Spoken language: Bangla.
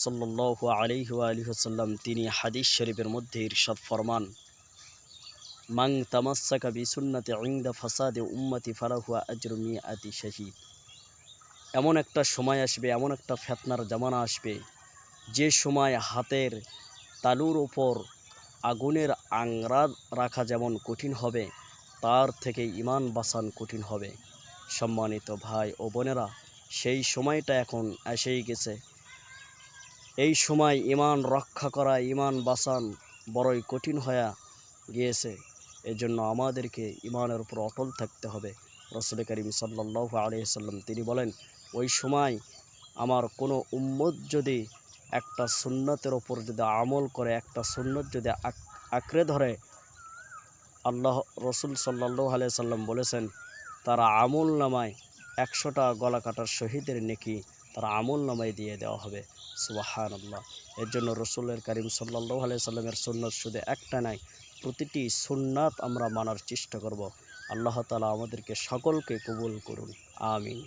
সাল্লাল্লাহু আলাইহি ওয়া আলিহি ওয়াসাল্লাম তিনি হাদিস শরীফের মধ্যে ইরশাদ ফরমান, মান তামাসসাকা বিসুন্নতি ইনদা ফাসাদি উম্মতি ফালাহু আজরু মিআতি শাহীদ। এমন একটা সময় আসবে, এমন একটা ফিতনার জামানা আসবে, যে সময় হাতের তালুর ওপর আগুনের আংরা রাখা যেমন কঠিন হবে, তার থেকে ঈমান বাঁচান কঠিন হবে। সম্মানিত ভাই ও বোনেরা, সেই সময়টা এখন এসেই গেছে। এই সময় ঈমান রক্ষা করা, ঈমান বাঁচান বড়ই কঠিন হয়ে গিয়েছে। এজন্য আমাদেরকে ঈমানের উপর অটল থাকতে হবে। রাসূল করিম সাল্লাল্লাহু আলাইহি ওয়াসাল্লাম তিনি বলেন, ওই সময় আমার কোনো উম্মত যদি একটা সুন্নতের ওপর যদি আমল করে, একটা সুন্নত যদি আঁকড়ে ধরে, আল্লাহ রসুল সাল্লাল্লাহু আলাইহি ওয়াসাল্লাম বলেছেন, তারা আমল নামায় 100টা গলা কাটার শহীদের নেকি তারা আমল নামায় দিয়ে দেওয়া হবে। সুবহানাল্লাহ। এর জন্য রসুলের করিম সাল্লাল্লাহু আলাইহি ওয়াসাল্লামের সুন্নত শুধু একটা নাই, প্রতিটি সুন্নাত আমরা মানার চেষ্টা করব। আল্লাহ তাআলা আমাদেরকে সকলকে কবুল করুন, আমিন।